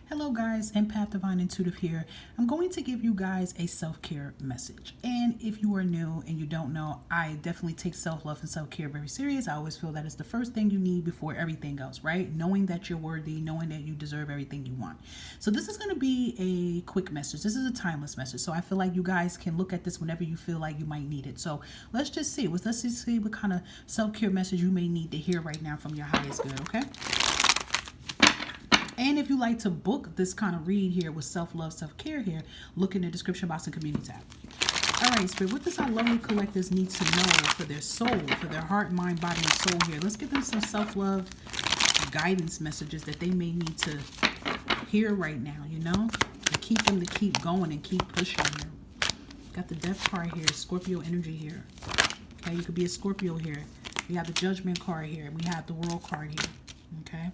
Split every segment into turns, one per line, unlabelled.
Hello guys, Empath Divine Intuitive here. I'm going to give you guys a self-care message. And if you are new and you don't know, I definitely take self-love and self-care very serious. I always feel that it's the first thing you need before everything else, right? Knowing that you're worthy, knowing that you deserve everything you want. So this is going to be a quick message. This is a timeless message. So I feel like you guys can look at this whenever you feel like you might need it. So let's just see. Let's just see what kind of self-care message you may need to hear right now from your highest good, okay? And if you like to book this kind of read here with self-love, self-care here, look in the description box and community tab. All right, Spirit, what does our lovely collectors need to know for their soul, for their heart, mind, body, and soul here? Let's give them some self-love guidance messages that they may need to hear right now, you know? To keep them to keep going and keep pushing here. Got the Death card here, Scorpio energy here. Okay, you could be a Scorpio here. We have the Judgment card here. We have the World card here. Okay.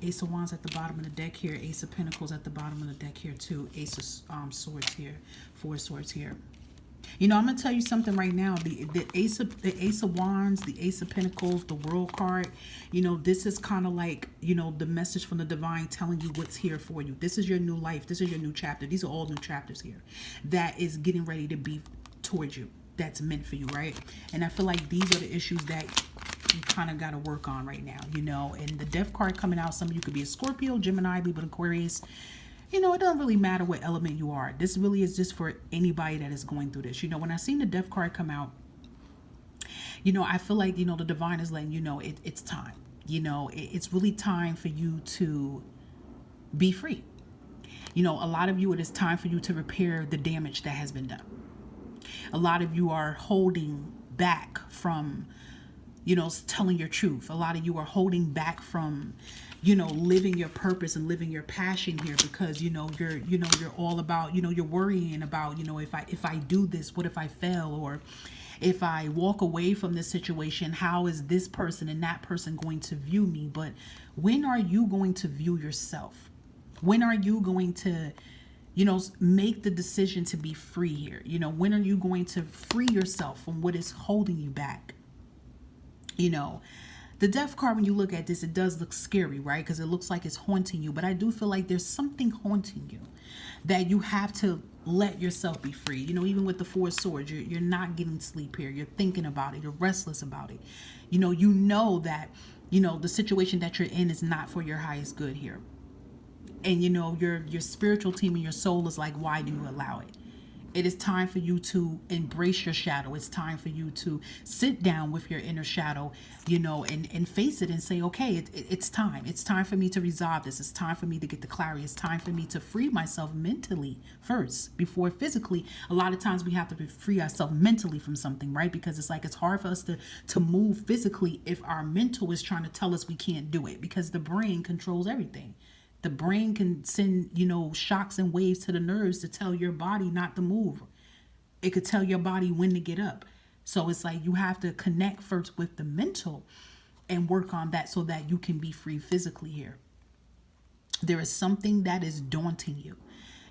Ace of Wands at the bottom of the deck here. Ace of Pentacles at the bottom of the deck here too. Ace of Swords here. Four Swords here. You know, I'm going to tell you something right now. The Ace of Wands, the Ace of Pentacles, the World card, you know, this is kind of like, you know, the message from the divine telling you what's here for you. This is your new life. This is your new chapter. These are all new chapters here that is getting ready to be towards you. That's meant for you, right? And I feel like these are the issues that you kind of got to work on right now, you know. And the Death card coming out, some of you could be a Scorpio, Gemini, Libra, Aquarius. You know, it doesn't really matter what element you are. This really is just for anybody that is going through this. You know, when I seen the Death card come out, you know, I feel like, you know, the divine is letting you know it's time. You know, it's really time for you to be free. You know, a lot of you, it is time for you to repair the damage that has been done. A lot of you are holding back from, you know, telling your truth. A lot of you are holding back from, you know, living your purpose and living your passion here because, you know, you're all about, you know, you're worrying about, you know, if I do this, what if I fail? Or if I walk away from this situation, how is this person and that person going to view me? But when are you going to view yourself? When are you going to, you know, make the decision to be free here? You know, when are you going to free yourself from what is holding you back? You know, the Death card, when you look at this, it does look scary, right? Because it looks like it's haunting you. But I do feel like there's something haunting you that you have to let yourself be free. You know, even with the Four Swords, you're not getting sleep here. You're thinking about it. You're restless about it. You know that, you know, the situation that you're in is not for your highest good here. And, you know, your spiritual team and your soul is like, why do you allow it? It is time for you to embrace your shadow. It's time for you to sit down with your inner shadow, you know, and face it and say, okay, it's time. It's time for me to resolve this. It's time for me to get the clarity. It's time for me to free myself mentally first before physically. A lot of times we have to free ourselves mentally from something, right? Because it's like it's hard for us to move physically if our mental is trying to tell us we can't do it, because the brain controls everything. The brain can send, you know, shocks and waves to the nerves to tell your body not to move. It could tell your body when to get up. So it's like you have to connect first with the mental and work on that so that you can be free physically here. There is something that is daunting you.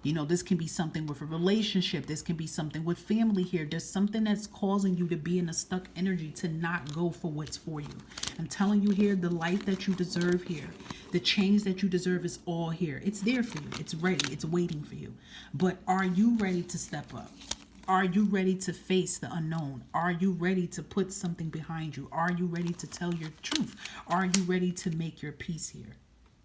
You know, this can be something with a relationship. This can be something with family here. There's something that's causing you to be in a stuck energy to not go for what's for you. I'm telling you here, the life that you deserve here, the change that you deserve is all here. It's there for you. It's ready. It's waiting for you. But are you ready to step up? Are you ready to face the unknown? Are you ready to put something behind you? Are you ready to tell your truth? Are you ready to make your peace here?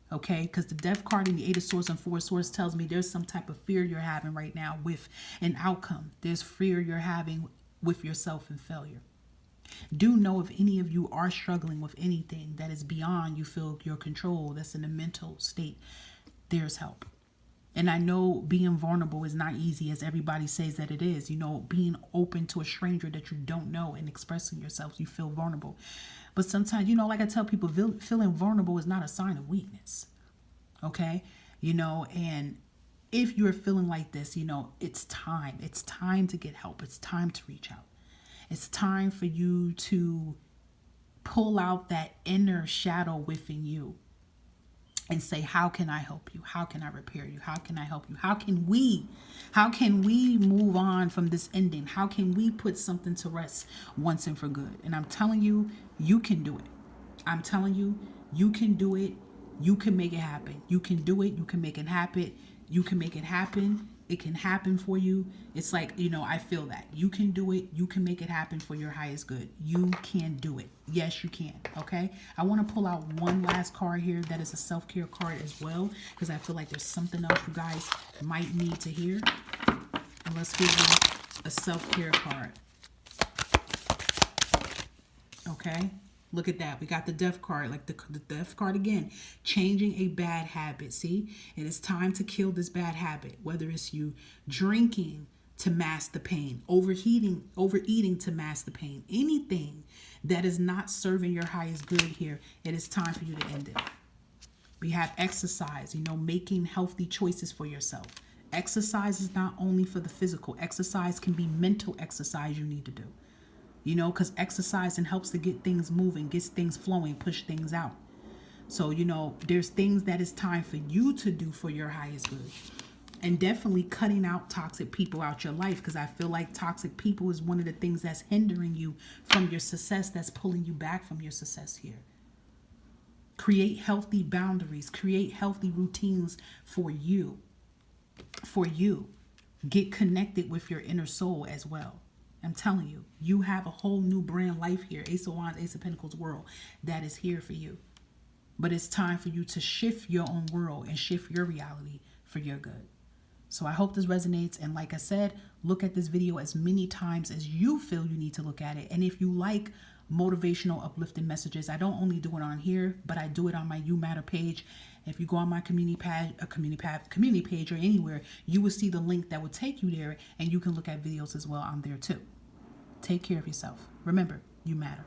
Okay, because the Death card and the Eight of Swords and Four Swords tells me there's some type of fear you're having right now with an outcome. There's fear you're having with yourself and failure. Do know if any of you are struggling with anything that is beyond you feel your control, that's in a mental state, there's help. And I know being vulnerable is not easy as everybody says that it is. You know, being open to a stranger that you don't know and expressing yourself, you feel vulnerable. But sometimes, you know, like I tell people, feeling vulnerable is not a sign of weakness. Okay? You know, and if you're feeling like this, you know, it's time. It's time to get help. It's time to reach out. It's time for you to pull out that inner shadow within you and say, how can I help you? How can I repair you? How can I help you? How can we move on from this ending? How can we put something to rest once and for good? And I'm telling you, you can do it. I'm telling you, you can do it. You can make it happen. You can do it. You can make it happen. You can make it happen. It can happen for you. It's like, you know, I feel that. You can do it. You can make it happen for your highest good. You can do it. Yes, you can. Okay? I want to pull out one last card here that is a self-care card as well, because I feel like there's something else you guys might need to hear. And let's give you a self-care card. Okay? Look at that. We got the death card, like the death card again. Changing a bad habit. See, it is time to kill this bad habit. Whether it's you drinking to mask the pain, overeating to mask the pain, anything that is not serving your highest good here, it is time for you to end it. We have exercise, you know, making healthy choices for yourself. Exercise is not only for the physical. Exercise can be mental exercise you need to do. You know, because exercising helps to get things moving, gets things flowing, push things out. So, you know, there's things that it's time for you to do for your highest good. And definitely cutting out toxic people out your life, because I feel like toxic people is one of the things that's hindering you from your success, that's pulling you back from your success here. Create healthy boundaries, create healthy routines for you. For you. Get connected with your inner soul as well. I'm telling you, you have a whole new brand life here. Ace of Wands, Ace of Pentacles world that is here for you. But it's time for you to shift your own world and shift your reality for your good. So I hope this resonates. And like I said, look at this video as many times as you feel you need to look at it. And if you like motivational, uplifting messages, I don't only do it on here, but I do it on my You Matter page. If you go on my community page or anywhere, you will see the link that will take you there, and you can look at videos as well on there too. Take care of yourself. Remember, you matter.